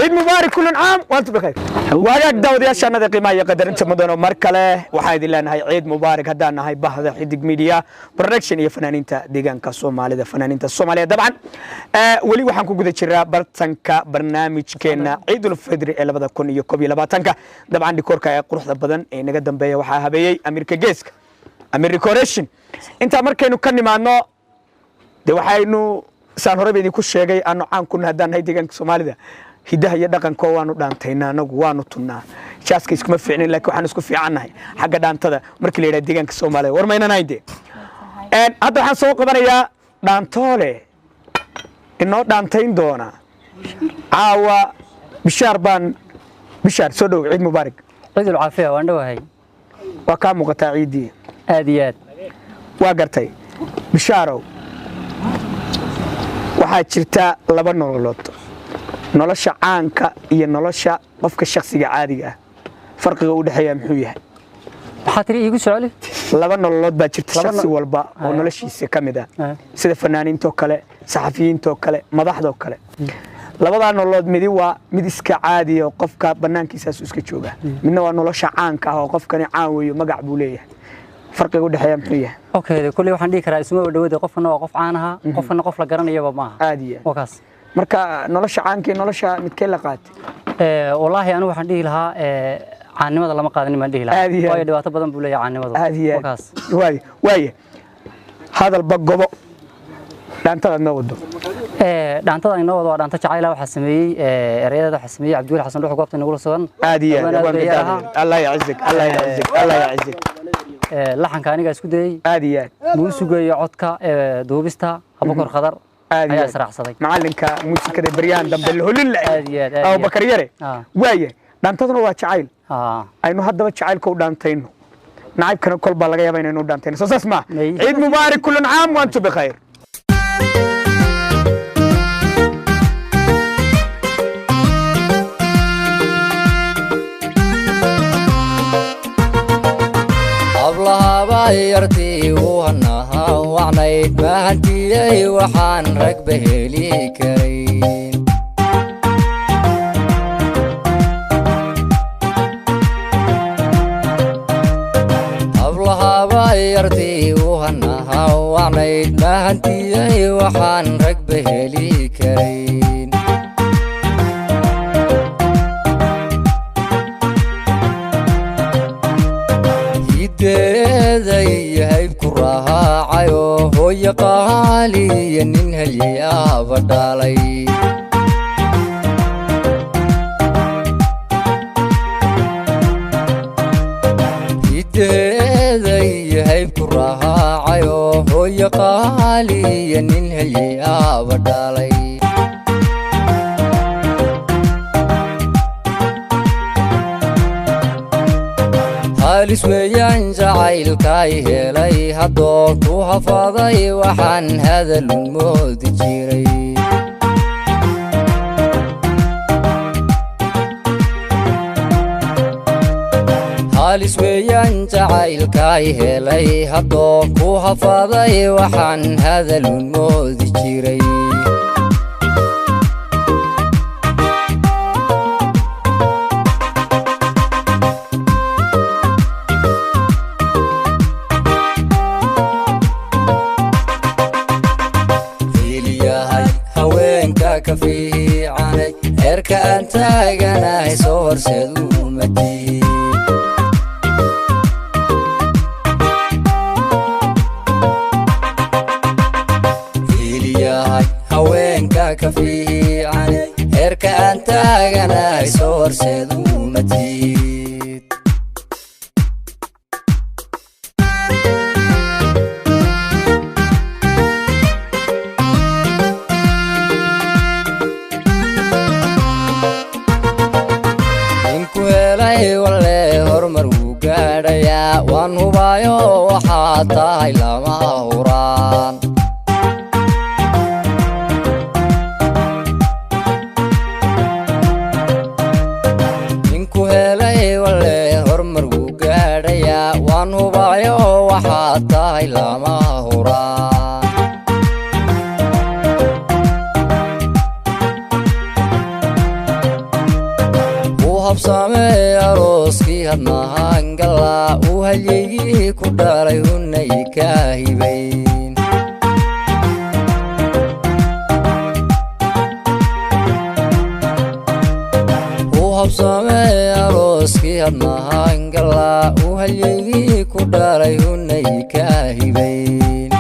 عيد مبارك كل عام وانتم بخير وهاك داود يا شانada qiimaha iyo qadarinta mudano mar kale waxa idin leenahay ciid mubaarak hadaan nahay bahda xidig media production iyo fanaaniinta deegaanka Soomaalida fanaaniinta Soomaaliya dabcan wali waxaan ku guda jiraa bartanka barnaamijkeena Ciidul Fidri ee 2021 dabcan dikoorka ee quruxda badan ee naga dambeeya waxa habeeyay Amirka Geeska Amir Decoration inta markaynu ka nimaadno de waxaynu saan hore idin ku sheegay aanu caan ku nahay hadaan nahay deegaanka Soomaalida hidaha iyo dhaqanka waanu dhaantayna anagu waanu tunaa jaaska iskuma fiicnin laakiin waxaan isku fiicanahay xagga dhaantada markii la yiraahdo deegaanka Soomaaliya war maynanayde hadda waxaan soo qabanayaa dhaantoole inoo dhaantayn doona caawa bishaar soo dhow ciid mubaarak ciidul caafiya waan dhawahay waa ka muuqataa ciidii aad iyo aad waa gartay bishaarow waxaa jirta laba nololood nolosha caanka iyo nolosha qofka shakhsiga caadiga ah farqiga u dhaxeeya muxuu yahay waxa tiri igu socoli laba nololood baa jirta shakhsi walba oo noloshiisa kamid ah sida fanaaniinta kale saxafiyiinta kale madaxda kale labada nololood mid iska caadi ah qofka banaankiisa iska jooga midna waa nolosha caanka ah oo qofkani caan weeyo magac buu leeyahay farqiga u dhaxeeya muxuu yahay okay kulli waxaan dhigi karaa isma dhawaada qofna waa qof caan ah qofna qof la garanayo ma aha caadi ah wakaas marka nolosha caanka nolosha midkee la qaatay wallahi anu waxaan dhihi lahaa caanimada lama qaadanin ma dhihi lahaa way dhibaato badan buu leeyahay caanimadu wakaas waaye hadal bagobo dhaantada noo wado dhaantada inoo wado dhaanta jacayl waxa sameeyay ereyada waxa sameeyay Cabduul Xasan Dhuux goobta nagu sugan aadiya Allah yacizak Allah yacizak Allah yacizak laxanka aniga isku dayay aadiya muusiga codka duubista Abubakar Khadar ayaa israacsaday macalinka muusikada bariyaan dambe holil aw Bakar Yare waaye dhaantaduna waa jacayl aynu haddaba jacaylka u dhaantayno nacaybkana kolba laga yaabaa inaynu dhaantayno soo saas ma ciid mubaarak kullu caam wa antum bikhair yartii wanaha wacnayd mahantiyay waxaan rag baheli karin ablahaba yartii wanaha wacnayd mahantiyay waxaan rag baheli karin hooyo qaali nin halyaaba dhalay hideeday hayb ku raacayo hooyo qaali nin halyaaba dhalay halis weeyaan jacaylkay helay haddoo ku hafaday waxaan hadal moodi jiray halis weeyaan jacaylkay helay haddoo ku hafaday waxaan hadal moodi jiray kafiicanay heerka aan taaganahay soo horseedu madii fiiliyahay haweenka kafiicanay heerka aan taaganahay soo horseedu madii waan hubayo waxaa tahay lama huraan ninku helay wale hormar wuu gaadhayaa waan hubayo waxaa tahay lama huraan habsaamay arooskii hadnahaan galaa uu halyeygii ku dhalay hunay ka hibayn habsaamay arooskii hadnahaan galaa uu halyeygii ku dhalay hunay ka hibayn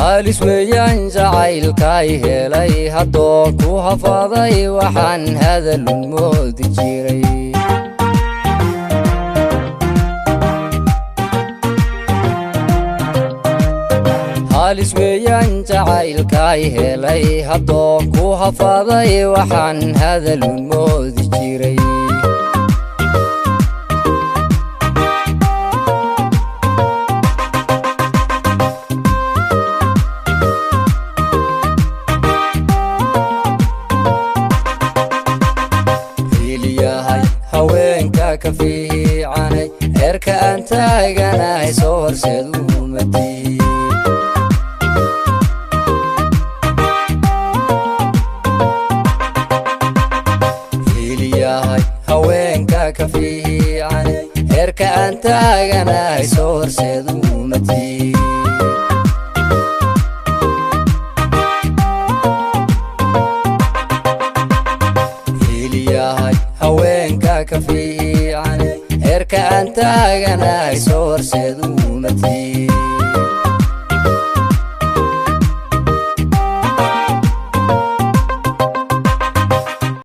halis weeyaan jacaylkay helay haddoon ku hafaaday waxaan hadalun moodi jiray halis weeyaan jacaylkay helay haddoon ku hafaaday waxaan hadalun moodi jiray fiiliyahay haweenka ka fiicanay heerka aan taaganahay soo horseed umadii haweenka ka fiican heerka aan taaganahay soo horseed umadii fiiliyahay haweenka ka fiican heerka aan taaganahay soo horseed umadii